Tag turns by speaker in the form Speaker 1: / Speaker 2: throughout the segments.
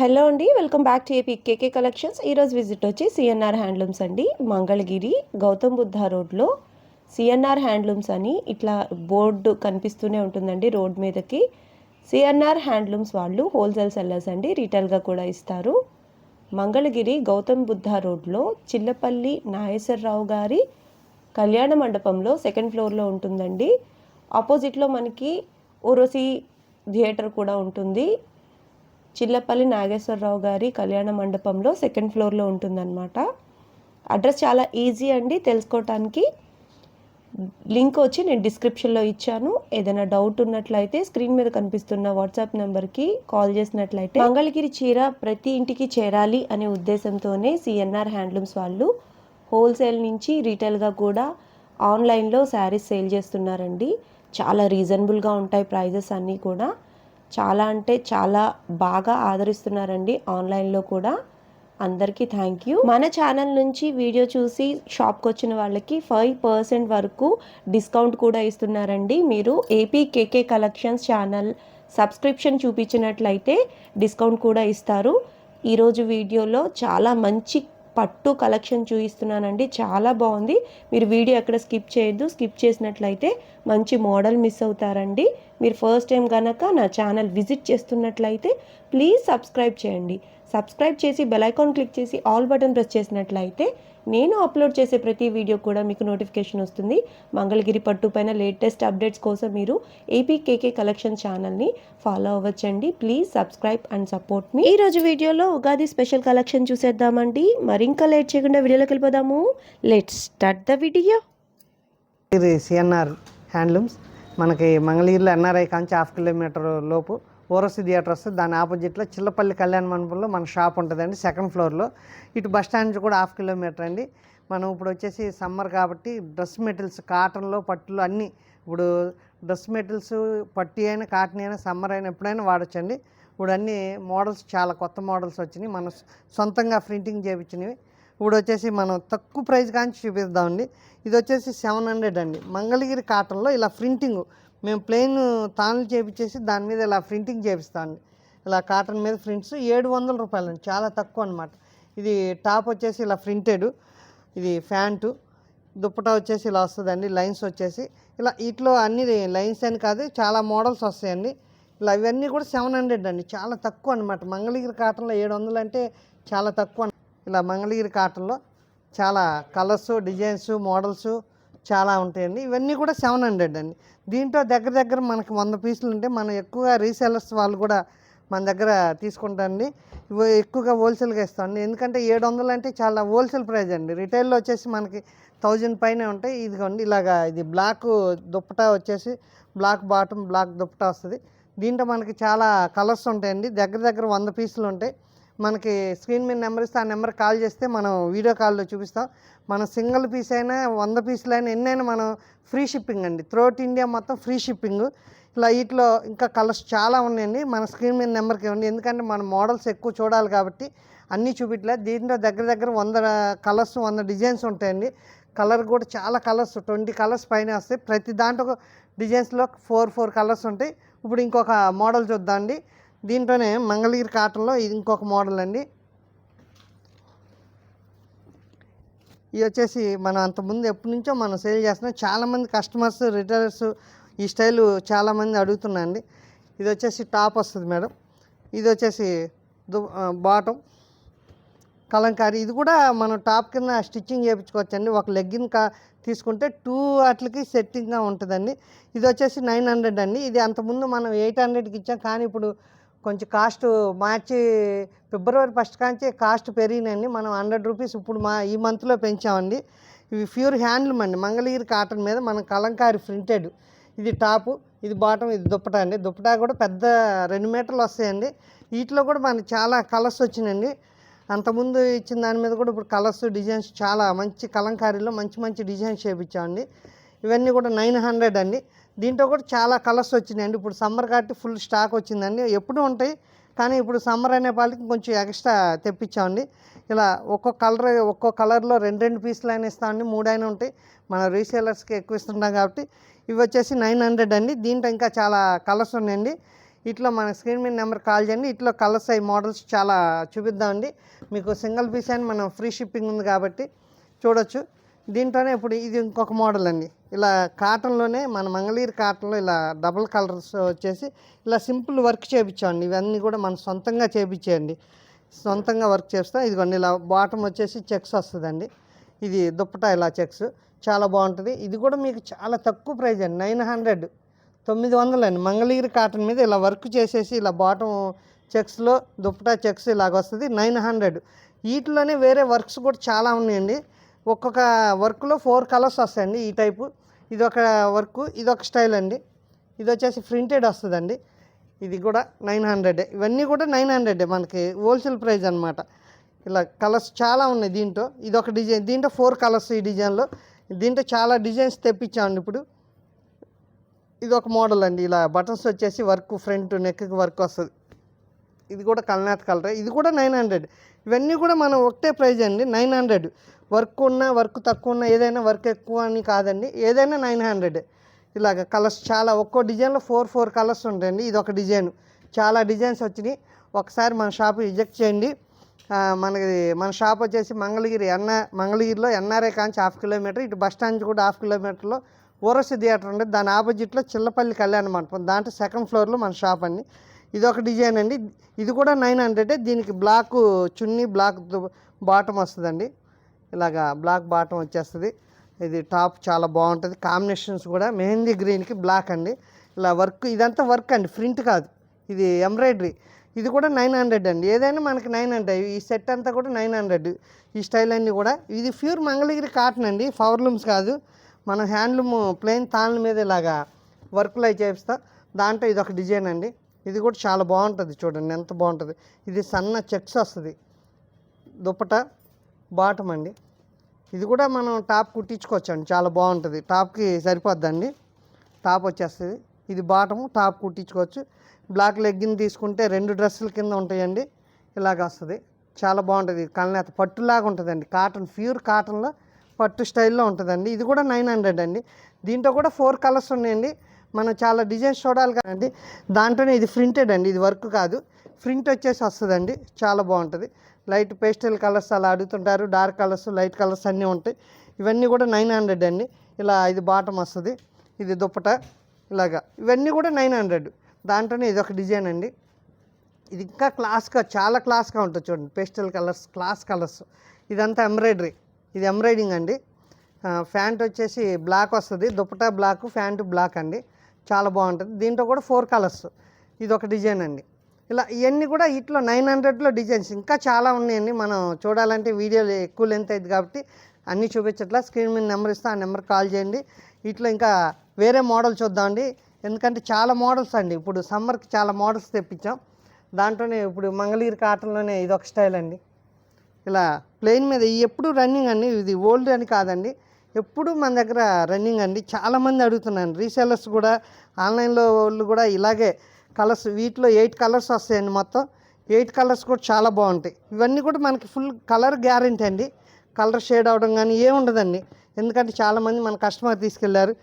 Speaker 1: Hello అండి, welcome back to AP KK collections. ఈరోజు visit వచ్చి సిఎన్ఆర్ హ్యాండ్లూమ్స్ అండి. మంగళగిరి గౌతమ్ బుద్ధ రోడ్లో సిఎన్ఆర్ హ్యాండ్లూమ్స్ అని ఇట్లా బోర్డు కనిపిస్తూనే ఉంటుందండి రోడ్ మీదకి. సిఎన్ఆర్ హ్యాండ్లూమ్స్ వాళ్ళు హోల్సేల్ సెల్లర్స్ అండి, రీటైల్గా కూడా ఇస్తారు. మంగళగిరి గౌతమ్ బుద్ధ రోడ్లో చిల్లపల్లి నాగేశ్వరరావు గారి కళ్యాణ మండపంలో సెకండ్ ఫ్లోర్లో ఉంటుందండి. ఆపోజిట్లో మనకి ఓరోసి థియేటర్ కూడా ఉంటుంది. చిల్లపల్లి నాగేశ్వరరావు గారి కళ్యాణ మండపంలో సెకండ్ ఫ్లోర్లో ఉంటుందన్నమాట. అడ్రస్ చాలా ఈజీ అండి తెలుసుకోవటానికి. లింక్ వచ్చి నేను డిస్క్రిప్షన్లో ఇచ్చాను. ఏదైనా డౌట్ ఉన్నట్లయితే స్క్రీన్ మీద కనిపిస్తున్న వాట్సాప్ నెంబర్కి కాల్ చేసినట్లయితే మంగళగిరి చీర ప్రతి ఇంటికి చేరాలి అనే ఉద్దేశంతోనే సిఎన్ఆర్ హ్యాండ్లూమ్స్ వాళ్ళు హోల్సేల్ నుంచి రీటైల్గా కూడా ఆన్లైన్లో శారీస్ సేల్ చేస్తున్నారండి. చాలా రీజనబుల్గా ఉంటాయి ప్రైజెస్ అన్నీ కూడా. చాలా అంటే చాలా బాగా ఆదరిస్తున్నారండి ఆన్లైన్లో కూడా. అందరికీ థ్యాంక్ యూ. మన ఛానల్ నుంచి వీడియో చూసి షాప్కి వచ్చిన వాళ్ళకి 5% వరకు డిస్కౌంట్ కూడా ఇస్తున్నారండి. మీరు ఏపీ కేకే కలెక్షన్స్ ఛానల్ సబ్స్క్రిప్షన్ చూపించినట్లయితే డిస్కౌంట్ కూడా ఇస్తారు. ఈరోజు వీడియోలో చాలా మంచి పట్టు కలెక్షన్ చూపిస్తున్నానండి, చాలా బాగుంది. మీరు వీడియో ఎక్కడ స్కిప్ చేయొద్దు. స్కిప్ చేసినట్లయితే మంచి మోడల్ మిస్ అవుతారండి. మీరు ఫస్ట్ టైం కనుక నా ఛానల్ విజిట్ చేస్తున్నట్లయితే ప్లీజ్ సబ్స్క్రైబ్ చేయండి. సబ్స్క్రైబ్ చేసి బెల్ ఐకాన్ క్లిక్ చేసి ఆల్ బటన్ ప్రెస్ చేసినట్లయితే నేను అప్లోడ్ చేసే ప్రతి వీడియో కూడా మీకు నోటిఫికేషన్ వస్తుంది. మంగళగిరి పట్టు పైన లేటెస్ట్ అప్డేట్స్ కోసం మీరు ఏపీ కేకే కలెక్షన్ ఛానల్ని ఫాలో అవ్వచ్చండి. ప్లీజ్ సబ్స్క్రైబ్ అండ్ సపోర్ట్ మీ. ఈరోజు వీడియోలో ఉగాది స్పెషల్ కలెక్షన్ చూసేద్దామండి. మరి ఇంకా లేట్ చేయకుండా వీడియోలోకి వెళ్ళిపోదాము. Let's start the video.
Speaker 2: ఇది సిఎన్ఆర్ హ్యాండ్లూమ్స్. మనకి మంగళగిరిలో ఎన్ఆర్ఐ కాంచి 1/2 కిలోమీటర్ లోపు ఓరోసి థియేటర్ వస్తుంది. దాని ఆపోజిట్లో చిల్లపల్లి కళ్యాణ మండపంలో మన షాప్ ఉంటుందండి, సెకండ్ ఫ్లోర్లో. ఇటు బస్ స్టాండ్ నుంచి కూడా 1/2 కిలోమీటర్ అండి. మనం ఇప్పుడు వచ్చేసి సమ్మర్ కాబట్టి డ్రెస్ మెటీరియల్స్ కాటన్లో పట్టులో అన్నీ, ఇప్పుడు డ్రెస్ మెటీరియల్స్ పట్టు అయినా కాటన్ అయినా సమ్మర్ అయినా ఎప్పుడైనా వాడచ్చండి. ఇప్పుడు అన్ని మోడల్స్ చాలా కొత్త మోడల్స్ వచ్చినాయి, మనం సొంతంగా ప్రింటింగ్ చేయించినవి. ఇప్పుడు వచ్చేసి మనం తక్కువ ప్రైస్ కాంచి చూపిద్దామండి. ఇది వచ్చేసి 700 అండి. మంగళగిరి కాటన్లో ఇలా ప్రింటింగ్ మేము ప్లెయిన్ తానులు చేపించేసి దాని మీద ఇలా ప్రింటింగ్ చేపిస్తామండి. ఇలా కాటన్ మీద ప్రింట్స్ 700 రూపాయలు అండి, చాలా తక్కువ అనమాట. ఇది టాప్ వచ్చేసి ఇలా ప్రింటెడ్, ఇది ప్యాంటు, దుప్పటా వచ్చేసి ఇలా వస్తుందండి. లైన్స్ వచ్చేసి ఇలా వీటిలో అన్ని లైన్స్ అని కాదు, చాలా మోడల్స్ వస్తాయండి. ఇలా ఇవన్నీ కూడా 700 అండి, చాలా తక్కువ అనమాట. మంగళగిరి కాటన్లో 700 అంటే చాలా తక్కువ. ఇలా మంగళగిరి కాటన్లో చాలా కలర్స్, డిజైన్స్, మోడల్స్ చాలా ఉంటాయండి. ఇవన్నీ కూడా 700 అండి. దీంట్లో దగ్గర దగ్గర మనకి 100 పీసులు ఉంటే మనం ఎక్కువగా రీసేలర్స్ వాళ్ళు కూడా మన దగ్గర తీసుకుంటారండి. ఇవి ఎక్కువగా హోల్సేల్గా ఇస్తామండి. ఎందుకంటే 700 అంటే చాలా హోల్సేల్ ప్రైస్ అండి. రిటైల్లో వచ్చేసి మనకి 1000 పైనే ఉంటాయి. ఇదిగోండి ఇలాగా, ఇది బ్లాక్ దుప్పటా వచ్చేసి బ్లాక్ బాటమ్, బ్లాక్ దుప్పటా వస్తుంది. దీంట్లో మనకి చాలా కలర్స్ ఉంటాయండి. దగ్గర దగ్గర 100 పీసులు ఉంటాయి. మనకి స్క్రీన్ మీద నెంబర్ ఇస్తే ఆ నెంబర్ కాల్ చేస్తే మనం వీడియో కాల్లో చూపిస్తాం. మనం సింగిల్ పీస్ అయినా 100 పీసులు అయినా ఎన్నైనా మనం ఫ్రీ షిప్పింగ్ అండి. త్రూఅవుట్ ఇండియా మొత్తం ఫ్రీ షిప్పింగ్. ఇలా వీటిలో ఇంకా కలర్స్ చాలా ఉన్నాయండి. మన స్క్రీన్ మీద నెంబర్కి ఇవ్వండి, ఎందుకంటే మన మోడల్స్ ఎక్కువ చూడాలి కాబట్టి అన్నీ చూపించలేదు. దీంట్లో దగ్గర దగ్గర 100 కలర్స్, 100 డిజైన్స్ ఉంటాయండి. కలర్ కూడా చాలా కలర్స్, 20 కలర్స్ పైన వస్తాయి. ప్రతి దాంట్లో డిజైన్స్లో 4 కలర్స్ ఉంటాయి. ఇప్పుడు ఇంకొక మోడల్ చూద్దామండి. దీంట్లోనే మంగళగిరి కాటన్లో ఇది ఇంకొక మోడల్ అండి. ఇది వచ్చేసి మనం అంతకుముందు ఎప్పటి నుంచో మనం సేల్ చేస్తున్నాం. చాలామంది కస్టమర్స్, రిటైలర్స్ ఈ స్టైలు చాలామంది అడుగుతున్నారండి. ఇది వచ్చేసి టాప్ వస్తుంది మేడం. ఇది వచ్చేసి బాటమ్ కలంకారీ. ఇది కూడా మనం టాప్ కింద స్టిచ్చింగ్ చేయించుకోవచ్చండి. ఒక లెగ్గిన్ తీసుకుంటే 2 వాటికి సెట్టింగ్గా ఉంటుందండి. ఇది వచ్చేసి 900 అండి. ఇది అంతకుముందు మనం 800కి ఇచ్చాం, కానీ ఇప్పుడు కొంచెం కాస్ట్ మార్చి ఫిబ్రవరి 1 కాంచి కాస్ట్ పెరిగినాయండి. మనం 100 రూపీస్ ఇప్పుడు ఈ మంత్లో పెంచామండి. ఇవి ప్యూర్ హ్యాండ్లూమ్ అండి. మంగళగిరి కాటన్ మీద మనం కలంకారీ ప్రింటెడ్. ఇది టాపు, ఇది బాటమ్, ఇది దుప్పటా అండి. దుప్పటా కూడా పెద్ద 2 మీటర్లు వస్తాయండి. వీటిలో కూడా మనకి చాలా కలర్స్ వచ్చినాయండి. అంతకుముందు ఇచ్చిన దాని మీద కూడా ఇప్పుడు కలర్స్, డిజైన్స్ చాలా మంచి కలంకారీలో మంచి మంచి డిజైన్స్ చేయించామండి. ఇవన్నీ కూడా 900 అండి. దీంట్లో కూడా చాలా కలర్స్ వచ్చినాయండి. ఇప్పుడు సమ్మర్ కాబట్టి ఫుల్ స్టాక్ వచ్చిందండి. ఎప్పుడూ ఉంటాయి, కానీ ఇప్పుడు సమ్మర్ అనే పాలకి కొంచెం ఎక్స్ట్రా తెప్పించామండి. ఇలా ఒక్కో కలర్లో 2 పీసులు అయినా ఇస్తామండి, 3 అయినా ఉంటాయి. మన రీసేలర్స్కి ఎక్కువ ఇస్తుంటాం కాబట్టి ఇవి వచ్చేసి 900 అండి. దీంట్లో ఇంకా చాలా కలర్స్ ఉన్నాయండి. ఇట్లా మన స్క్రీన్ మీద నెంబర్ కాల్ చేయండి. ఇట్లా కలర్స్ అయ్యి మోడల్స్ చాలా చూపిద్దామండి. మీకు సింగిల్ పీస్ అని మనం ఫ్రీ షిప్పింగ్ ఉంది కాబట్టి చూడొచ్చు. దీంట్లోనే ఇప్పుడు ఇది ఇంకొక మోడల్ అండి. ఇలా కాటన్లోనే మన మంగళగిరి కాటన్లో ఇలా డబుల్ కలర్స్ వచ్చేసి ఇలా సింపుల్ వర్క్ చేయించామండి. ఇవన్నీ కూడా మనం సొంతంగా చేయించేయండి. సొంతంగా వర్క్ చేస్తాం. ఇదిగోండి ఇలా బాటమ్ వచ్చేసి చెక్స్ వస్తుందండి. ఇది దుప్పటా ఇలా చెక్స్ చాలా బాగుంటుంది. ఇది కూడా మీకు చాలా తక్కువ ప్రైజ్ అండి, 900 అండి. మంగళగిరి కాటన్ మీద ఇలా వర్క్ చేసేసి ఇలా బాటమ్ చెక్స్లో దుప్పటా చెక్స్ ఇలాగ వస్తుంది 900. వీటిలోనే వేరే వర్క్స్ కూడా చాలా ఉన్నాయండి. ఒక్కొక్క వర్క్లో 4 కలర్స్ వస్తాయండి. ఈ టైపు ఇదొక వర్క్, ఇదొక స్టైల్ అండి. ఇది వచ్చేసి ప్రింటెడ్ వస్తుందండి. ఇది కూడా 900. ఇవన్నీ కూడా 900 మనకి హోల్సేల్ ప్రైస్ అనమాట. ఇలా కలర్స్ చాలా ఉన్నాయి దీంట్లో. ఇదొక డిజైన్, దీంట్లో 4 కలర్స్ ఈ డిజైన్లో. దీంట్లో చాలా డిజైన్స్ తెప్పించామండి ఇప్పుడు. ఇది ఒక మోడల్ అండి. ఇలా బటన్స్ వచ్చేసి వర్క్ ఫ్రంట్ నెక్కి వర్క్ వస్తుంది. ఇది కూడా కల్నాథ్ కలర్, ఇది కూడా 900. ఇవన్నీ కూడా మనం ఒకటే ప్రైజ్ అండి 900. వర్క్ ఉన్న వర్క్ తక్కువ ఉన్న ఏదైనా వర్క్ ఎక్కువ అని కాదండి, ఏదైనా 900. ఇలాగ కలర్స్ చాలా, ఒక్కో డిజైన్లో 4 కలర్స్ ఉంటాయండి. ఇది ఒక డిజైన్, చాలా డిజైన్స్ వచ్చినాయి. ఒకసారి మన షాప్ విజిట్ చేయండి. మన షాప్ వచ్చేసి మంగళగిరిలో ఎన్ఆర్ఐ కాంచి 1/2 కిలోమీటర్, ఇటు బస్ స్టాండ్ కూడా 1/2 కిలోమీటర్లో ఓరసి థియేటర్ ఉండేది. దాని ఆపోజిట్లో చిల్లపల్లి కళ్యాణ మండపం, దాంట్లో సెకండ్ ఫ్లోర్లో మన షాప్ అండి. ఇది ఒక డిజైన్ అండి. ఇది కూడా 900. దీనికి బ్లాక్ చున్నీ, బ్లాక్ బాటమ్ వస్తుందండి. ఇలాగా బ్లాక్ బాటమ్ వచ్చేస్తుంది. ఇది టాప్ చాలా బాగుంటుంది. కాంబినేషన్స్ కూడా మెహందీ గ్రీన్కి బ్లాక్ అండి. ఇలా వర్క్, ఇదంతా వర్క్ అండి, ప్రింట్ కాదు, ఇది ఎంబ్రాయిడరీ. ఇది కూడా 900 అండి. ఏదైనా మనకి 900. ఈ సెట్ అంతా కూడా 900. ఈ స్టైల్ అన్నీ కూడా. ఇది ప్యూర్ మంగళగిరి కాటన్ అండి, పవర్లూమ్స్ కాదు. మన హ్యాండ్లూమ్ ప్లెయిన్ తాళ్ళ మీద ఇలాగా వర్క్లు అవి చేపిస్తా. దాంట్లో ఇది ఒక డిజైన్ అండి. ఇది కూడా చాలా బాగుంటుంది, చూడండి ఎంత బాగుంటుంది. ఇది సన్న చెక్స్ వస్తుంది, దుప్పటా బాటమ్ అండి. ఇది కూడా మనం టాప్ కుట్టించుకోవచ్చు అండి, చాలా బాగుంటుంది. టాప్కి సరిపోద్దండి, టాప్ వచ్చేస్తుంది. ఇది బాటము, టాప్ కుట్టించుకోవచ్చు. బ్లాక్ లెగ్గిన్ తీసుకుంటే 2 డ్రెస్సుల కింద ఉంటాయండి. ఇలాగ వస్తుంది, చాలా బాగుంటుంది. కల్నేత పట్టులాగా ఉంటుందండి, కాటన్, ప్యూర్ కాటన్లో పట్టు స్టైల్లో ఉంటుందండి. ఇది కూడా 900 అండి. దీంట్లో కూడా 4 కలర్స్ ఉన్నాయండి. మనం చాలా డిజైన్స్ చూడాలి కదండి. దాంట్లోనే ఇది ప్రింటెడ్ అండి, ఇది వర్క్ కాదు, ప్రింట్ వచ్చేసి వస్తుందండి. చాలా బాగుంటుంది. లైట్ పేస్టల్ కలర్స్ అలా అడుగుతుంటారు, డార్క్ కలర్స్, లైట్ కలర్స్ అన్నీ ఉంటాయి. ఇవన్నీ కూడా 900 అండి. ఇలా ఇది బాటమ్ వస్తుంది, ఇది దుప్పట ఇలాగా. ఇవన్నీ కూడా 900. దాంట్లోనే ఇది ఒక డిజైన్ అండి. ఇది ఇంకా క్లాస్గా, చాలా క్లాస్గా ఉంటుంది చూడండి. Pastel colours, class colours. ఇదంతా ఎంబ్రాయిడరీ, ఇది ఎంబ్రాయిడింగ్ అండి. ప్యాంట్ వచ్చేసి బ్లాక్ వస్తుంది, దుప్పటా బ్లాక్, ప్యాంటు బ్లాక్ అండి. చాలా బాగుంటుంది. దీంట్లో కూడా 4 కలర్స్. ఇది ఒక డిజైన్ అండి. ఇలా ఇవన్నీ కూడా ఇట్లా 900లో డిజైన్స్ ఇంకా చాలా ఉన్నాయండి. మనం చూడాలంటే వీడియోలు ఎక్కువ లెంత్ అయింది కాబట్టి అన్నీ చూపించట్లా. స్క్రీన్ మీద నెంబర్ ఇస్తే ఆ నెంబర్ కాల్ చేయండి. ఇట్లా ఇంకా వేరే మోడల్ చూద్దామండి, ఎందుకంటే చాలా మోడల్స్ అండి. ఇప్పుడు సమ్మర్కి చాలా మోడల్స్ తెప్పించాం. దాంట్లోనే ఇప్పుడు మంగళగిరి కాటన్లోనే ఇది ఒక స్టైల్ అండి. ఇలా ప్లెయిన్ మీద ఎప్పుడు రన్నింగ్ అండి, ఇది ఓల్డ్ అని కాదండి, ఎప్పుడు మన దగ్గర రన్నింగ్ అండి. చాలామంది అడుగుతున్నాను, రీసెల్లర్స్ కూడా, ఆన్లైన్లో వాళ్ళు కూడా ఇలాగే కలర్స్. వీటిలో 8 కలర్స్ వస్తాయండి మొత్తం. 8 కలర్స్ కూడా చాలా బాగుంటాయి. ఇవన్నీ కూడా మనకి ఫుల్ కలర్ గ్యారెంటీ అండి. కలర్ షేడ్ అవడం కానీ ఏముండదండి, ఎందుకంటే చాలామంది మన కస్టమర్ తీసుకెళ్లారు.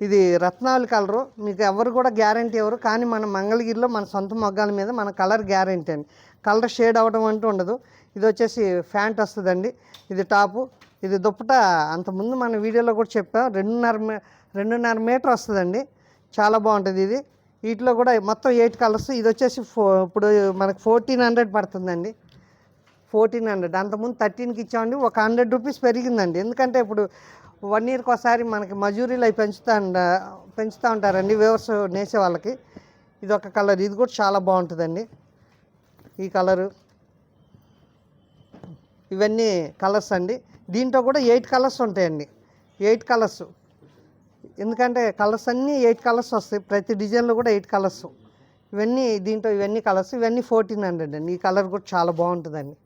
Speaker 2: ఇది రత్నావళి కలరు, మీకు ఎవరు కూడా గ్యారెంటీ ఎవరు, కానీ మన మంగళగిరిలో మన సొంత మొగ్గాల మీద మన కలర్ గ్యారెంటీ అండి. కలర్ షేడ్ అవడం అంటూ ఉండదు. ఇది వచ్చేసి ప్యాంట్ వస్తుందండి, ఇది టాపు, ఇది దుప్పట. అంతకుముందు మన వీడియోలో కూడా చెప్పాం, 2.5 మీటర్ వస్తుందండి. చాలా బాగుంటుంది ఇది. వీటిలో కూడా మొత్తం 8 కలర్స్. ఇది వచ్చేసి ఇప్పుడు మనకు 1400 పడుతుందండి, 1400. అంతకుముందు 13కి ఇచ్చామండి, ఒక 100 రూపీస్ పెరిగిందండి. ఎందుకంటే ఇప్పుడు 1 ఇయర్కి ఒకసారి మనకి మజూరీలు అవి పెంచుతూ ఉంటారండి వ్యూవర్స్ నేసే వాళ్ళకి. ఇది ఒక కలర్, ఇది కూడా చాలా బాగుంటుందండి. ఈ కలరు, ఇవన్నీ కలర్స్ అండి. దీంట్లో కూడా 8 కలర్స్ ఉంటాయండి, 8 కలర్స్. ఎందుకంటే కలర్స్ అన్నీ 8 కలర్స్ వస్తాయి, ప్రతి డిజైన్లో కూడా 8 కలర్స్. ఇవన్నీ దీంట్లో, ఇవన్నీ కలర్స్, ఇవన్నీ 1400 అండి. ఈ కలర్ కూడా చాలా బాగుంటుందండి.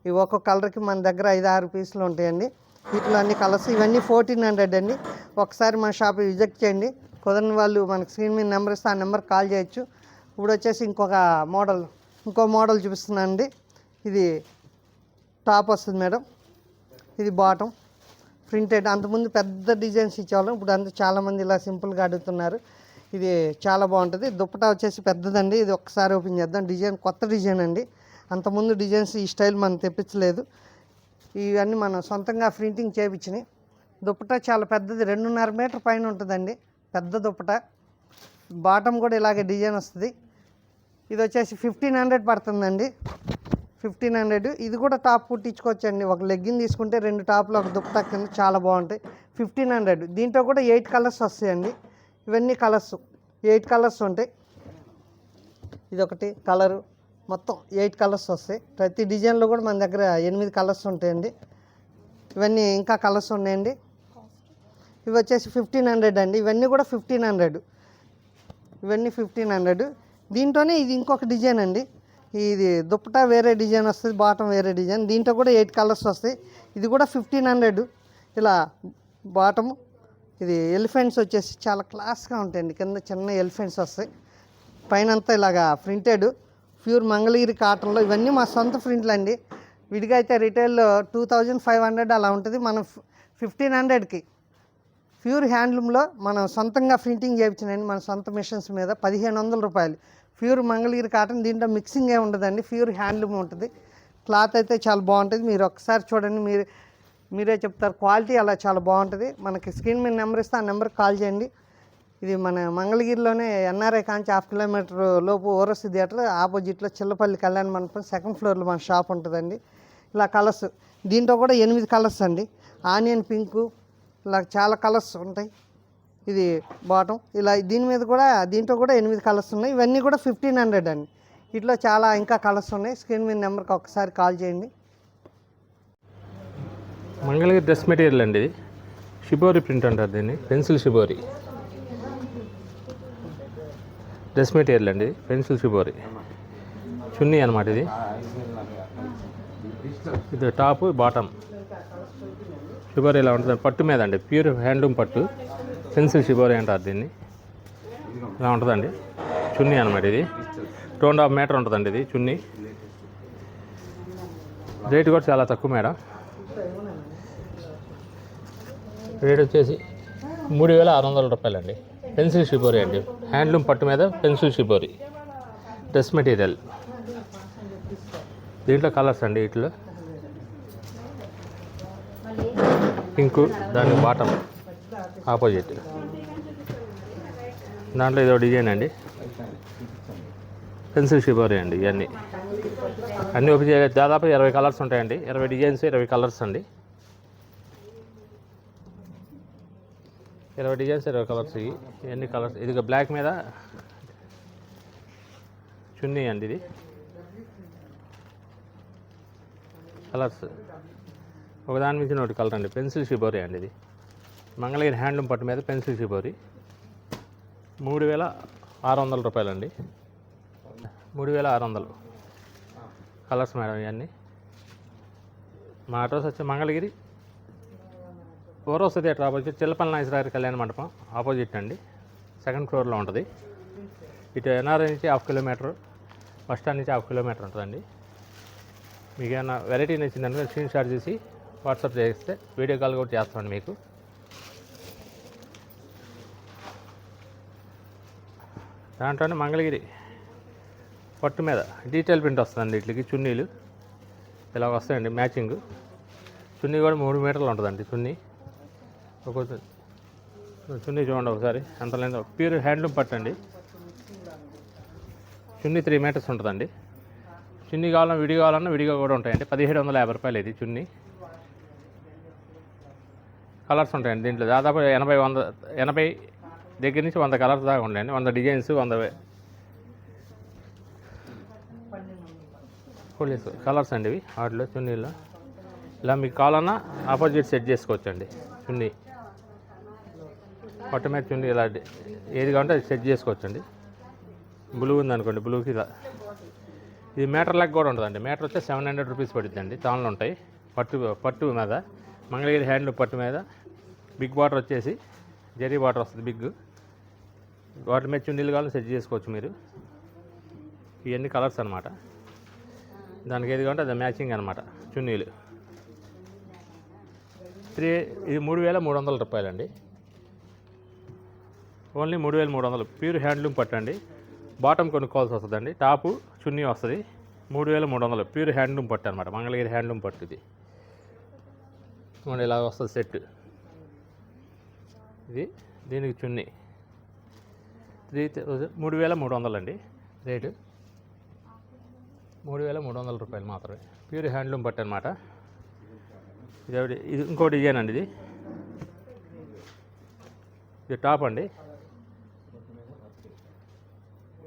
Speaker 2: ఇవి ఒక్కొక్క కలర్కి మన దగ్గర 5-6 పీసులు ఉంటాయండి. వీటిలో అన్ని కలర్స్. ఇవన్నీ 1400 అండి. ఒకసారి మన షాప్ విజిట్ చేయండి. కుదరని వాళ్ళు మనకి స్క్రీన్ మీద నెంబర్ ఇస్తే ఆ నెంబర్ కాల్ చేయొచ్చు. ఇప్పుడు వచ్చేసి ఇంకో మోడల్ చూపిస్తున్నాను అండి. ఇది టాప్ వస్తుంది మేడం, ఇది బాటమ్ ప్రింటెడ్. అంతకుముందు పెద్ద డిజైన్స్ ఇచ్చేవాళ్ళం, ఇప్పుడు అంతా చాలామంది ఇలా సింపుల్గా అడుగుతున్నారు. ఇది చాలా బాగుంటుంది. దుప్పటా వచ్చేసి పెద్దదండి. ఇది ఒక్కసారి ఓపెన్ చేద్దాం. డిజైన్ కొత్త డిజైన్ అండి. అంతకుముందు డిజైన్స్ ఈ స్టైల్ మనం తెప్పించలేదు. ఇవన్నీ మనం సొంతంగా ప్రింటింగ్ చేయించినాయి. దుప్పటా చాలా పెద్దది, 2.5 మీటర్ పైన ఉంటుందండి. పెద్ద దుప్పటా. బాటమ్ కూడా ఇలాగే డిజైన్ వస్తుంది. ఇది వచ్చేసి 1500 పడుతుందండి. 1500. ఇది కూడా టాప్ కుట్టించుకోవచ్చండి. ఒక లెగ్గిన్ తీసుకుంటే 2 టాప్లు ఒక దుప్పటా కింద చాలా బాగుంటాయి. 1500. దీంట్లో కూడా 8 కలర్స్ వస్తాయండి. ఇవన్నీ కలర్స్ 8 కలర్స్ ఉంటాయి. ఇదొకటి కలరు, మొత్తం 8 కలర్స్ వస్తాయి. ప్రతి డిజైన్లో కూడా మన దగ్గర 8 కలర్స్ ఉంటాయండి. ఇవన్నీ ఇంకా కలర్స్ ఉన్నాయండి. ఇవి వచ్చేసి 1500 అండి. ఇవన్నీ కూడా 1500. ఇవన్నీ 1500. దీంట్లోనే ఇది ఇంకొక డిజైన్ అండి. ఇది దుప్పటా వేరే డిజైన్ వస్తుంది, బాటం వేరే డిజైన్. దీంట్లో కూడా 8 కలర్స్ వస్తాయి. ఇది కూడా 1500. ఇలా బాటము. ఇది ఎలిఫెంట్స్ వచ్చేసి చాలా క్లాస్గా ఉంటాయండి. కింద చిన్న ఎలిఫెంట్స్ వస్తాయి. పైన అంతా ఇలాగా ప్రింటెడ్ ప్యూర్ మంగళగిరి కాటన్లో. ఇవన్నీ మా సొంత ప్రింట్లు అండి. విడిగా అయితే రిటైల్లో 2500 అలా ఉంటుంది. మనం 1500కి ప్యూర్ హ్యాండ్లూమ్లో మనం సొంతంగా ప్రింటింగ్ చేయించినండి. మన సొంత మిషన్స్ మీద 1500 రూపాయలు. Pure Mangalagiri cotton. దీంట్లో మిక్సింగ్ ఏ ఉండదండి. ప్యూర్ హ్యాండ్లూమ్ ఉంటుంది. క్లాత్ అయితే చాలా బాగుంటుంది. మీరు ఒకసారి చూడండి, మీరే చెప్తారు. క్వాలిటీ అలా చాలా బాగుంటుంది. మనకి స్క్రీన్ మీద నెంబర్ ఇస్తే ఆ నెంబర్కి కాల్ చేయండి. ఇది మన మంగళగిరిలోనే ఎన్ఆర్ఐ కాంచి 1/2 కిలోమీటర్ లోపు ఓరస్ థియేటర్ ఆపోజిట్లో చిల్లపల్లి కళ్యాణ మండపం 2nd ఫ్లోర్లో మన షాప్ ఉంటుందండి. ఇలా కలర్స్. దీంట్లో కూడా 8 కలర్స్ అండి. ఆనియన్ పింకు, ఇలా చాలా కలర్స్ ఉంటాయి. ఇది బాటం. ఇలా దీంట్లో కూడా 8 కలర్స్ ఉన్నాయి. ఇవన్నీ కూడా 1500 అండి. ఇట్లా చాలా ఇంకా కలర్స్ ఉన్నాయి. స్క్రీన్ మీద నెంబర్కి ఒకసారి కాల్ చేయండి.
Speaker 3: మంగళగిరి డ్రెస్ మెటీరియల్ అండి. ఇది షిబోరి ప్రింట్ అంటారు దీన్ని. పెన్సిల్ షిబోరి డ్రెస్ మెటీరియల్ అండి. పెన్సిల్ షిబోరి చున్నీ అనమాట. ఇది టాప్, బాటమ్. షిబోరి ఇలా ఉంటుంది. పట్టు మీద అండి. ప్యూర్ హ్యాండ్లూమ్ పట్టు. పెన్సిల్ షిబోరి అంటారు దీన్ని. ఇలా ఉంటుందండి చున్నీ అనమాట. ఇది 2.5 మీటర్ ఉంటుందండి ఇది చున్నీ. రేటు కూడా చాలా తక్కువ మేడం. రేట్ వచ్చేసి 3600 రూపాయలండి. పెన్సిల్ షిబోరి అండి. హ్యాండ్లూమ్ పట్టు మీద పెన్సిల్ షిబోరి డ్రెస్ మెటీరియల్. దీంట్లో కలర్స్ అండి. వీటిలో పింకు, దాని బాటమ్ ఆపోజిట్. దాంట్లో ఇదో డిజైన్ అండి. పెన్సిల్ షిబోరి అండి. ఇవన్నీ దాదాపు 20 కలర్స్ ఉంటాయండి. 20 డిజైన్స్, 20 కలర్స్ అండి. 20 డిజైన్స్, 20 కలర్స్. ఇవన్నీ కలర్స్. ఇది బ్లాక్ మీద చున్నీ అండి. ఇది కలర్స్ ఒకదాని నుంచి ఒకటి కలర్ అండి. పెన్సిల్ షిబోరి అండి. ఇది మంగళగిరి హ్యాండ్లూమ్ పట్టు మీద పెన్సిల్ షిబోరి. 3600 రూపాయలండి. 3600 కలర్స్ మేడం. ఇవన్నీ మా అడ్రస్ వచ్చి మంగళగిరి ఓరోస్ థియేటర్ ఆపోజిట్ చిల్లపల్లి నాగేశ్వరరావు కళ్యాణ మండపం ఆపోజిట్ అండి. 2nd ఫ్లోర్లో ఉంటుంది. ఇటు ఎన్ఆర్ఐ నుంచి 1/2 కిలోమీటర్, బస్ స్టాండ్ నుంచి 1/2 కిలోమీటర్ ఉంటుందండి. మీకు ఏమైనా వెరైటీ నచ్చిందనుకో స్క్రీన్ షాట్ చేసి వాట్సాప్ చేస్తే వీడియో కాల్ కూడా చేస్తామండి మీకు. దాంట్లోనే మంగళగిరి పట్టు మీద డీటెయిల్ ప్రింట్ వస్తుందండి. వీటికి చున్నీలు ఇలా వస్తాయండి. మ్యాచింగ్ చున్నీ కూడా 3 మీటర్లు ఉంటుందండి. చున్నీ చున్నీ చూడండి ఒకసారి ఎంత లేదో. ప్యూర్ హ్యాండ్లూమ్ పట్టు అండి. చున్నీ 3 మీటర్స్ ఉంటుందండి. చున్నీ కావాలన్నా విడిగా కూడా ఉంటాయండి. 1750 రూపాయలు ఇది చున్నీ. కలర్స్ ఉంటాయండి దీంట్లో. దాదాపు 80 దగ్గర నుంచి 100 కలర్స్ దాకా ఉంటాయండి. 100 డిజైన్స్, 100 కలర్స్ అండి ఇవి. వాటిలో చున్నీలో ఇలా మీకు కావాలన్నా ఆపోజిట్ సెట్ చేసుకోవచ్చండి. చున్నీ పట్టు మీద చున్నీ ఇలా ఏది కావాలంటే అది సెట్ చేసుకోవచ్చండి. బ్లూ ఉందనుకోండి, బ్లూకి ఇలా. ఇది మీటర్ లెక్క కూడా ఉంటుందండి. మీటర్ వచ్చి 700 రూపీస్ పడుతుందండి. తాన్లు ఉంటాయి. పట్టు మీద మంగళగిరి హ్యాండ్లూమ్ పట్టు మీద బిగ్ బార్డర్ వచ్చేసి జరీ బార్డర్ వస్తుంది. బిగ్ వాటి మీద చున్నీలు కావాలని సెట్ చేసుకోవచ్చు మీరు. ఇవన్నీ కలర్స్ అనమాట. దానికి ఏది కావాలంటే అది మ్యాచింగ్ అనమాట చున్నీలు. ఇది 3300 రూపాయలండి. ఓన్లీ 3300 ప్యూర్ హ్యాండ్లూమ్ పట్టండి. బాటమ్ కొనుక్కోవాల్సి వస్తుందండి. టాపు చున్నీ వస్తుంది. 3300 ప్యూర్ హ్యాండ్లూమ్ పట్టు అనమాట. మంగళగిరి హ్యాండ్లూమ్ పట్టు ఇది. ఇలా వస్తుంది సెట్. ఇది దీనికి చున్నీ 3300 అండి రేటు. 3300 రూపాయలు మాత్రమే. ప్యూర్ హ్యాండ్లూమ్ పట్టు అనమాట. ఇది ఇంకో డిజైన్ అండి. ఇది టాప్ అండి.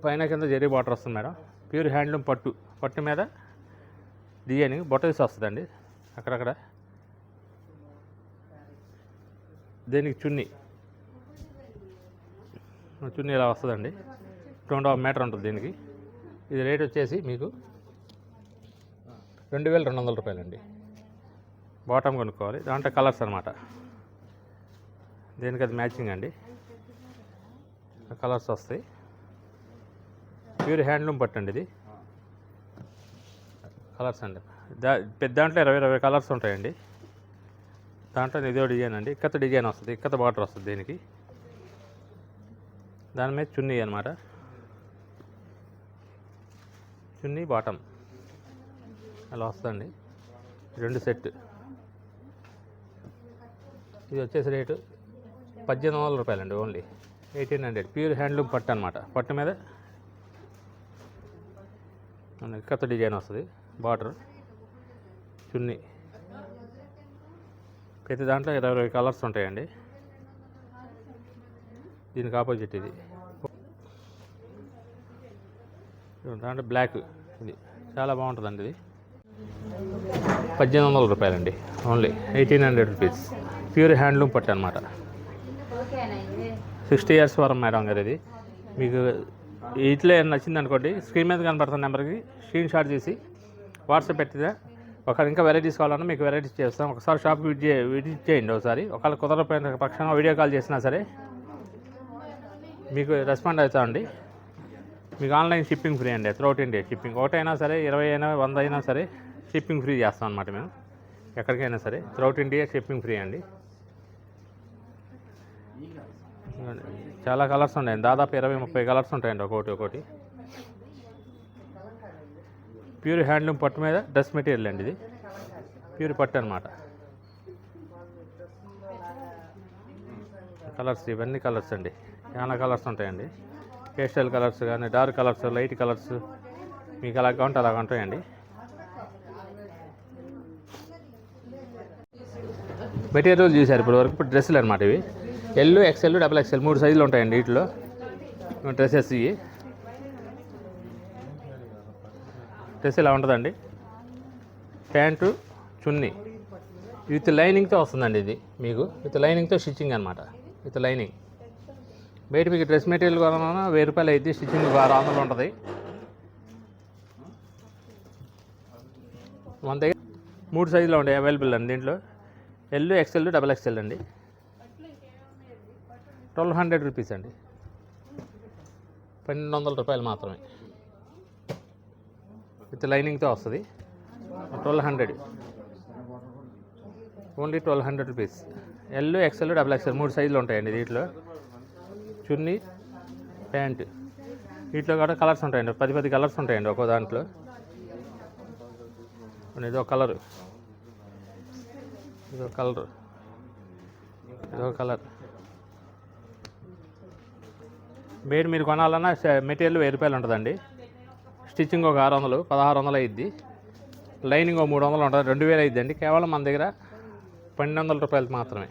Speaker 3: పైన కింద జరీ బార్డర్ వస్తుంది మేడం. ప్యూర్ హ్యాండ్లూమ్ పట్టు మీద డిజైనింగ్ బొట్టస్ వస్తుందండి అక్కడక్కడ. దీనికి చున్నీ ఇలా వస్తుందండి. 2.5 మీటర్ ఉంటుంది దీనికి. ఇది రేట్ వచ్చేసి మీకు 2200 రూపాయలండి. బాటమ్ కొనుక్కోవాలి. దాంట్లో కలర్స్ అనమాట. దీనికి అది మ్యాచింగ్ అండి. కలర్స్ వస్తాయి. ప్యూర్ హ్యాండ్లూమ్ పట్టండి ఇది. కలర్స్ అండి దాంట్లో 20 కలర్స్ ఉంటాయండి. దాంట్లో ఇదో డిజైన్ అండి. ఇక్కత డిజైన్ వస్తుంది. ఇక్కత బార్డర్ వస్తుంది దీనికి. దాని మీద చున్నీ అనమాట. చున్నీ బాటమ్ అలా వస్తుందండి. 2 సెట్. ఇది వచ్చేసి రేటు 1800 రూపాయలండి. ఓన్లీ 1800. ప్యూర్ హ్యాండ్లూమ్ పట్టు అనమాట. పట్టు మీద ఇక్కత డిజైన్ వస్తుంది. బార్డర్ చున్నీ. ప్రతి దాంట్లో 20 కలర్స్ ఉంటాయండి. దీనికి ఆపోజిట్ ఇది. దాంట్లో బ్లాక్. ఇది చాలా బాగుంటుందండి. ఇది 1800 రూపాయలండి. Only 1800 rupees. ప్యూర్ హ్యాండ్లూమ్ పట్టు అనమాట. 60 ఇయర్స్ వరం మేడం గారు. ఇది మీకు ఇట్లా నచ్చింది అనుకోండి, స్క్రీన్ మీద కనబడుతున్న నెంబర్కి స్క్రీన్ షాట్ చేసి వాట్సాప్ పెట్టితే ఒకవేళ ఇంకా వెరైటీస్ కావాలన్నా మీకు వెరైటీస్ చేస్తాం. ఒకసారి షాప్ విజిట్ చేయండి. ఒకసారి ఒకవేళ కుదరపోయిన పక్షంగా వీడియో కాల్ చేసినా సరే మీకు రెస్పాండ్ అవుతామండి. మీకు ఆన్లైన్ షిప్పింగ్ ఫ్రీ అండి. Throughout India shipping. ఒకటైనా సరే 20 అయినా 100 అయినా సరే షిప్పింగ్ ఫ్రీ చేస్తాం అనమాట. మేము ఎక్కడికైనా సరే త్రూఅవుట్ ఇండియా షిప్పింగ్ ఫ్రీ అండి. చాలా కలర్స్ ఉంటాయండి. దాదాపు 20-30 కలర్స్ ఉంటాయండి ఒక్కొక్కటి. ప్యూర్ హ్యాండ్లూమ్ పట్టు మీద డ్రెస్ మెటీరియల్ అండి. ఇది ప్యూర్ పట్టు అనమాట. కలర్స్ ఇవన్నీ కలర్స్ అండి. చాలా కలర్స్ ఉంటాయండి. పేస్టల్ కలర్స్ కానీ, డార్క్ కలర్స్, లైట్ కలర్స్ మీకు అలాగా ఉంటే అలాగ ఉంటాయండి. మెటీరియల్ చూసారు ఇప్పుడు వరకు. ఇప్పుడు డ్రెస్సులు అనమాట ఇవి. ఎల్, ఎక్స్ఎల్, XXL 3 సైజులు ఉంటాయండి వీటిలో డ్రెస్సెస్. ఇవి డ్రెస్ ఇలా ఉంటుందండి. ప్యాంటు చున్నీ విత్ లైనింగ్తో వస్తుందండి. ఇది మీకు విత్ లైనింగ్తో స్టిచ్చింగ్ అనమాట. With lining. బయట మీకు డ్రెస్ మెటీరియల్ కొనాలన్నా 1000 రూపాయలు అయితే స్టిచ్చింగ్ 600 ఉంటుంది. మన దగ్గర 3 సైజులు ఉంటాయి అవైలబుల్ అండి. దీంట్లో ఎల్, ఎక్స్ఎల్, XXL అండి. 1200 రూపీస్ అండి. 1200 రూపాయలు మాత్రమే. విత్ లైనింగ్తో వస్తుంది. 1200. Only 1200 rupees. L, XL, XXL 3 సైజులు ఉంటాయండి దీంట్లో. చున్నీ, ప్యాంట్. వీటిలో కూడా కలర్స్ ఉంటాయండి. 10 కలర్స్ ఉంటాయండి ఒక్కో దాంట్లో. ఇదో కలరు, ఇదో కలరు, ఇదో కలర్. బయట మీరు కొనాలన్నా మెటీరియల్ 1000 రూపాయలు ఉంటుందండి. స్టిచ్చింగ్ ఒక 600, 1600 అయ్యిద్ది. లైనింగ్ ఒక 300 ఉంటుంది. 2000 అయ్యిద్దండి. కేవలం మన దగ్గర 1200 రూపాయలు మాత్రమే.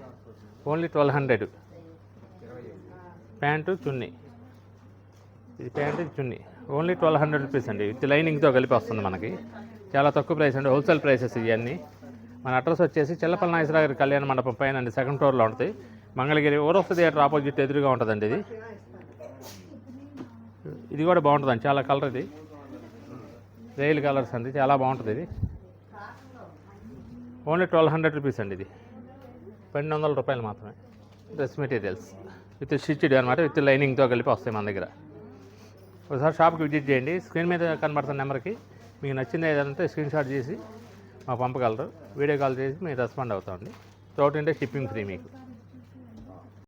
Speaker 3: ఓన్లీ 1200. ప్యాంటు చున్నీ. ఇది ప్యాంటు చున్నీ. ఓన్లీ 1200 రూపీస్ అండి. విత్ లైనింగ్తో కలిపి వస్తుంది మనకి. చాలా తక్కువ ప్రైస్ అండి. హోల్సేల్ ప్రైసెస్ ఇవన్నీ. మన అడ్రస్ వచ్చేసి చెల్లపల్లి నాగేశ్వరరావు గారి కళ్యాణ మండపం పైన అండి. 2nd ఫ్లోర్లో ఉంటుంది. మంగళగిరి ఓరోస్ థియేటర్ ఆపోజిట్ ఎదురుగా ఉంటుందండి. ఇది కూడా బాగుంటుందండి. చాలా కలర్. ఇది రైల్ కలర్స్ అండి. చాలా బాగుంటుంది. ఇది ఓన్లీ 1200 రూపీస్ అండి. ఇది 1200 రూపాయలు మాత్రమే. డ్రెస్ మెటీరియల్స్ విత్ స్టిచ్డ్ అనమాట. విత్ లైనింగ్తో కలిపి వస్తాయి మన దగ్గర. ఒకసారి షాప్కి విజిట్ చేయండి. స్క్రీన్ మీద కనబడుతున్న నెంబర్కి మీకు నచ్చింది ఏదంటే స్క్రీన్ షాట్ చేసి మాకు పంపగలరు. వీడియో కాల్ చేసి మీరు రెస్పాండ్ అవుతామండి. త్రూఅవుట్ ఇండియా షిప్పింగ్ ఫ్రీ మీకు.